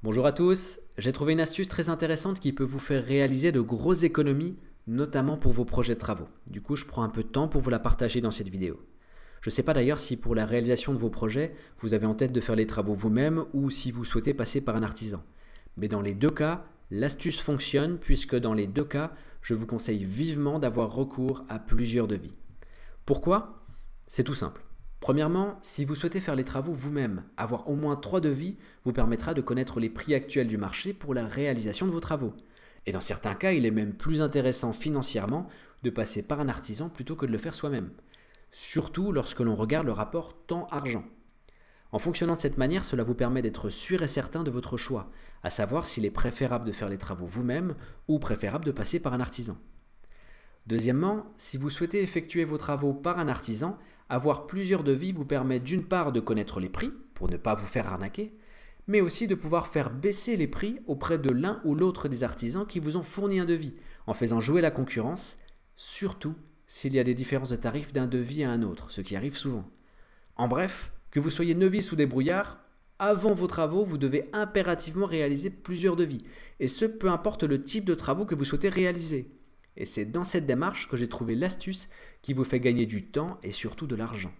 Bonjour à tous, j'ai trouvé une astuce très intéressante qui peut vous faire réaliser de grosses économies, notamment pour vos projets de travaux. Du coup, je prends un peu de temps pour vous la partager dans cette vidéo. Je ne sais pas d'ailleurs si pour la réalisation de vos projets, vous avez en tête de faire les travaux vous-même ou si vous souhaitez passer par un artisan. Mais dans les deux cas, l'astuce fonctionne puisque dans les deux cas, je vous conseille vivement d'avoir recours à plusieurs devis. Pourquoi? C'est tout simple. Premièrement, si vous souhaitez faire les travaux vous-même, avoir au moins 3 devis vous permettra de connaître les prix actuels du marché pour la réalisation de vos travaux. Et dans certains cas, il est même plus intéressant financièrement de passer par un artisan plutôt que de le faire soi-même. Surtout lorsque l'on regarde le rapport temps-argent. En fonctionnant de cette manière, cela vous permet d'être sûr et certain de votre choix, à savoir s'il est préférable de faire les travaux vous-même ou préférable de passer par un artisan. Deuxièmement, si vous souhaitez effectuer vos travaux par un artisan, avoir plusieurs devis vous permet d'une part de connaître les prix, pour ne pas vous faire arnaquer, mais aussi de pouvoir faire baisser les prix auprès de l'un ou l'autre des artisans qui vous ont fourni un devis, en faisant jouer la concurrence, surtout s'il y a des différences de tarifs d'un devis à un autre, ce qui arrive souvent. En bref, que vous soyez novice ou débrouillard, avant vos travaux, vous devez impérativement réaliser plusieurs devis, et ce peu importe le type de travaux que vous souhaitez réaliser. Et c'est dans cette démarche que j'ai trouvé l'astuce qui vous fait gagner du temps et surtout de l'argent.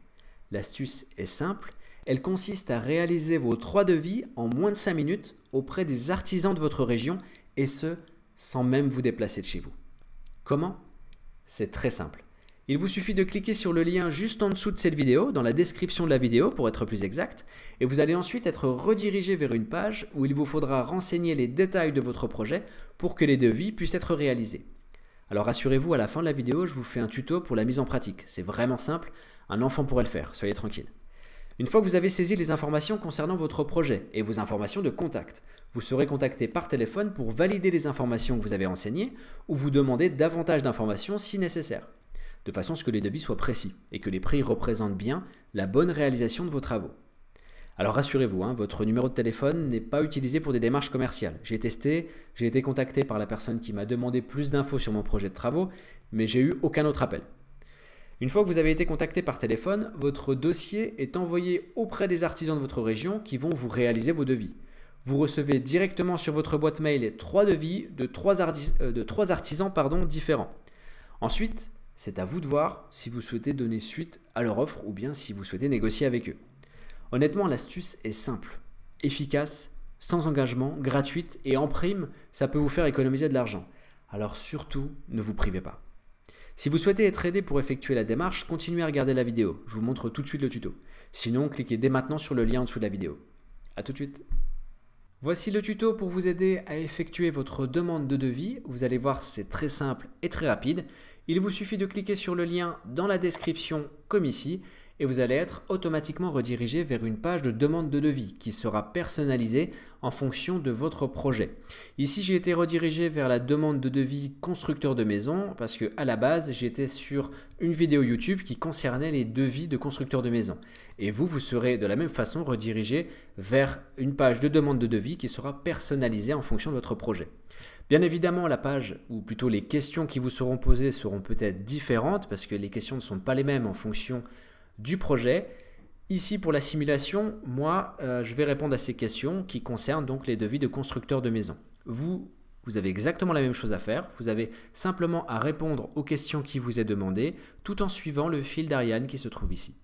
L'astuce est simple, elle consiste à réaliser vos 3 devis en moins de 5 minutes auprès des artisans de votre région et ce, sans même vous déplacer de chez vous. Comment? C'est très simple. Il vous suffit de cliquer sur le lien juste en dessous de cette vidéo, dans la description de la vidéo pour être plus exact, et vous allez ensuite être redirigé vers une page où il vous faudra renseigner les détails de votre projet pour que les devis puissent être réalisés. Alors rassurez-vous, à la fin de la vidéo, je vous fais un tuto pour la mise en pratique. C'est vraiment simple, un enfant pourrait le faire, soyez tranquille. Une fois que vous avez saisi les informations concernant votre projet et vos informations de contact, vous serez contacté par téléphone pour valider les informations que vous avez renseignées ou vous demander davantage d'informations si nécessaire, de façon à ce que les devis soient précis et que les prix représentent bien la bonne réalisation de vos travaux. Alors rassurez-vous, votre numéro de téléphone n'est pas utilisé pour des démarches commerciales. J'ai testé, j'ai été contacté par la personne qui m'a demandé plus d'infos sur mon projet de travaux, mais j'ai eu aucun autre appel. Une fois que vous avez été contacté par téléphone, votre dossier est envoyé auprès des artisans de votre région qui vont vous réaliser vos devis. Vous recevez directement sur votre boîte mail 3 devis de 3 artisans différents. Ensuite, c'est à vous de voir si vous souhaitez donner suite à leur offre ou bien si vous souhaitez négocier avec eux. Honnêtement, l'astuce est simple, efficace, sans engagement, gratuite et en prime, ça peut vous faire économiser de l'argent. Alors surtout, ne vous privez pas. Si vous souhaitez être aidé pour effectuer la démarche, continuez à regarder la vidéo. Je vous montre tout de suite le tuto. Sinon, cliquez dès maintenant sur le lien en dessous de la vidéo. A tout de suite. Voici le tuto pour vous aider à effectuer votre demande de devis. Vous allez voir, c'est très simple et très rapide. Il vous suffit de cliquer sur le lien dans la description comme ici et vous allez être automatiquement redirigé vers une page de demande de devis qui sera personnalisée en fonction de votre projet. Ici, j'ai été redirigé vers la demande de devis constructeur de maison parce que à la base, j'étais sur une vidéo YouTube qui concernait les devis de constructeurs de maison. Et vous serez de la même façon redirigé vers une page de demande de devis qui sera personnalisée en fonction de votre projet. Bien évidemment, la page, ou plutôt les questions qui vous seront posées seront peut-être différentes parce que les questions ne sont pas les mêmes en fonction du projet. Ici pour la simulation, moi je vais répondre à ces questions qui concernent donc les devis de constructeurs de maisons. Vous avez exactement la même chose à faire, vous avez simplement à répondre aux questions qui vous est demandées tout en suivant le fil d'Ariane qui se trouve ici.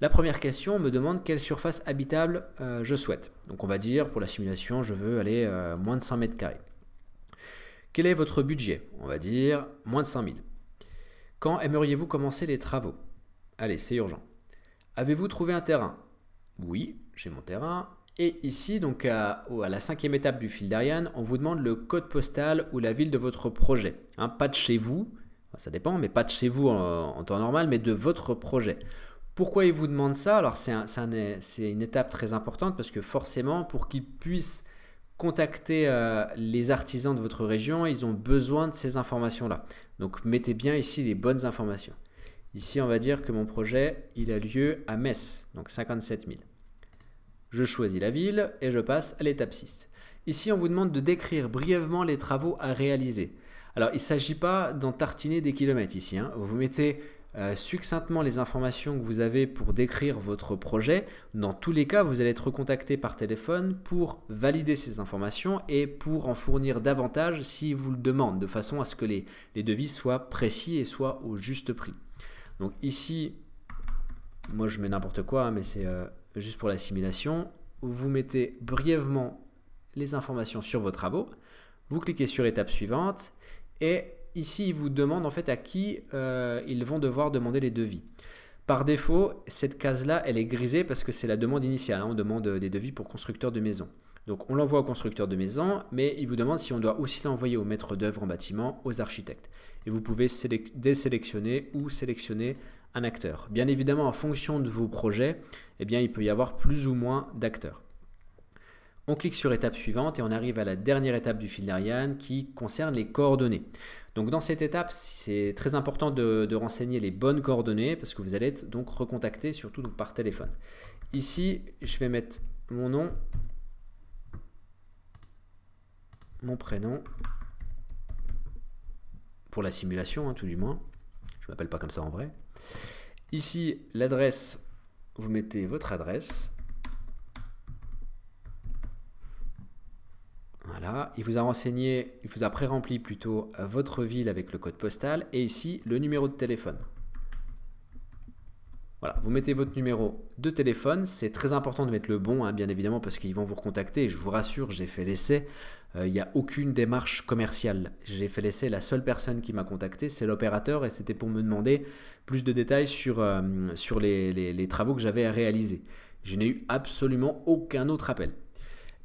La première question me demande quelle surface habitable je souhaite. Donc on va dire pour la simulation je veux aller moins de 100 mètres carrés. Quel est votre budget? On va dire moins de 100 000. Quand aimeriez-vous commencer les travaux? Allez, c'est urgent. Avez-vous trouvé un terrain? Oui, j'ai mon terrain. Et ici, donc à la 5e étape du fil d'Ariane, on vous demande le code postal ou la ville de votre projet. Pas de chez vous, ça dépend, mais pas de chez vous en temps normal, mais de votre projet. Pourquoi il vous demande ça? Alors c'est une étape très importante parce que forcément, pour qu'ils puissent contacter les artisans de votre région, ils ont besoin de ces informations-là. Donc mettez bien ici les bonnes informations. Ici, on va dire que mon projet, il a lieu à Metz, donc 57 000. Je choisis la ville et je passe à l'étape 6. Ici, on vous demande de décrire brièvement les travaux à réaliser. Alors, il ne s'agit pas d'en tartiner des kilomètres ici. Vous mettez succinctement les informations que vous avez pour décrire votre projet. Dans tous les cas, vous allez être recontacté par téléphone pour valider ces informations et pour en fournir davantage si vous le demandent, de façon à ce que les devis soient précis et soient au juste prix. Donc ici, moi je mets n'importe quoi, mais c'est juste pour la simulation. Vous mettez brièvement les informations sur vos travaux, vous cliquez sur étape suivante et ici, ils vous demandent en fait à qui ils vont devoir demander les devis. Par défaut, cette case-là, elle est grisée parce que c'est la demande initiale. On demande des devis pour constructeurs de maison. Donc, on l'envoie au constructeur de maison, mais il vous demande si on doit aussi l'envoyer au maître d'œuvre en bâtiment, aux architectes. Et vous pouvez désélectionner ou sélectionner un acteur. Bien évidemment, en fonction de vos projets, eh bien, il peut y avoir plus ou moins d'acteurs. On clique sur étape suivante et on arrive à la dernière étape du fil d'Ariane qui concerne les coordonnées. Donc dans cette étape, c'est très important de renseigner les bonnes coordonnées parce que vous allez être donc recontacté surtout donc par téléphone. Ici, je vais mettre mon nom, mon prénom, pour la simulation tout du moins. Je ne m'appelle pas comme ça en vrai. Ici, l'adresse, vous mettez votre adresse. Voilà, il vous a renseigné, il vous a pré-rempli plutôt votre ville avec le code postal et ici le numéro de téléphone. Voilà, vous mettez votre numéro de téléphone, c'est très important de mettre le bon, bien évidemment, parce qu'ils vont vous recontacter. Je vous rassure, j'ai fait l'essai, il n'y a aucune démarche commerciale. J'ai fait l'essai, la seule personne qui m'a contacté, c'est l'opérateur et c'était pour me demander plus de détails sur les travaux que j'avais à réaliser. Je n'ai eu absolument aucun autre appel.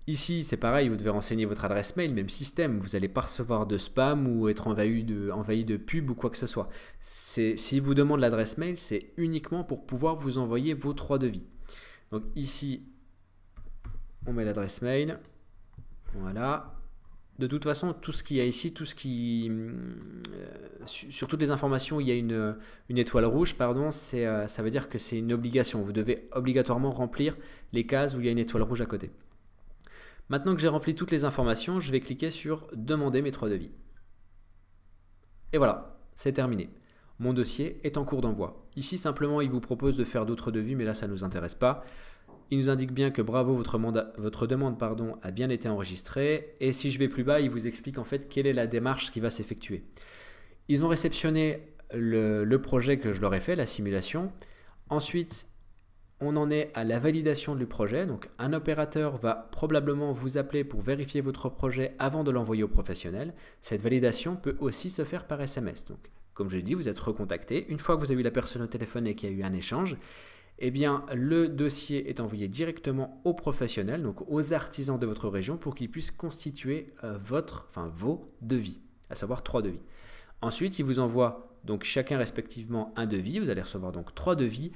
Ici, c'est pareil, vous devez renseigner votre adresse mail, même système. Vous n'allez pas recevoir de spam ou être envahi de pub ou quoi que ce soit. S'il vous demande l'adresse mail, c'est uniquement pour pouvoir vous envoyer vos 3 devis. Donc ici, on met l'adresse mail. Voilà. De toute façon, tout ce qu'il y a ici, sur toutes les informations où il y a une étoile rouge, pardon, ça veut dire que c'est une obligation. Vous devez obligatoirement remplir les cases où il y a une étoile rouge à côté. Maintenant que j'ai rempli toutes les informations, je vais cliquer sur « Demander mes 3 devis ». Et voilà, c'est terminé. Mon dossier est en cours d'envoi. Ici, simplement, il vous propose de faire d'autres devis, mais là, ça ne nous intéresse pas. Il nous indique bien que bravo, votre demande a bien été enregistrée. Et si je vais plus bas, il vous explique en fait quelle est la démarche qui va s'effectuer. Ils ont réceptionné le projet que je leur ai fait, la simulation. Ensuite, on en est à la validation du projet. Donc, un opérateur va probablement vous appeler pour vérifier votre projet avant de l'envoyer au professionnel. Cette validation peut aussi se faire par SMS. Donc, comme je l'ai dit, vous êtes recontacté. Une fois que vous avez eu la personne au téléphone et qu'il y a eu un échange, eh bien, le dossier est envoyé directement aux professionnels, donc aux artisans de votre région, pour qu'ils puissent constituer vos devis, à savoir 3 devis. Ensuite, ils vous envoient donc chacun respectivement un devis. Vous allez recevoir donc 3 devis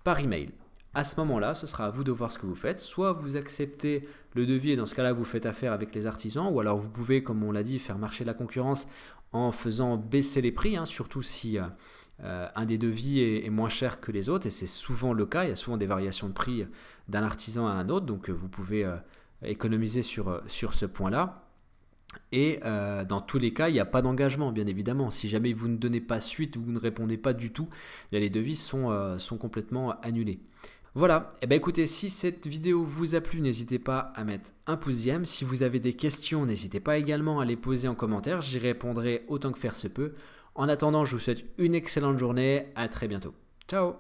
par email. À ce moment-là, ce sera à vous de voir ce que vous faites. Soit vous acceptez le devis et dans ce cas-là, vous faites affaire avec les artisans, ou alors vous pouvez, comme on l'a dit, faire marcher la concurrence en faisant baisser les prix, surtout si un des devis est moins cher que les autres, et c'est souvent le cas. Il y a souvent des variations de prix d'un artisan à un autre, donc vous pouvez économiser sur ce point-là. Et dans tous les cas, il n'y a pas d'engagement, bien évidemment. Si jamais vous ne donnez pas suite ou vous ne répondez pas du tout, les devis sont complètement annulés. Voilà, et écoutez, si cette vidéo vous a plu, n'hésitez pas à mettre un pouce bleu. Si vous avez des questions, n'hésitez pas également à les poser en commentaire. J'y répondrai autant que faire se peut. En attendant, je vous souhaite une excellente journée. À très bientôt. Ciao!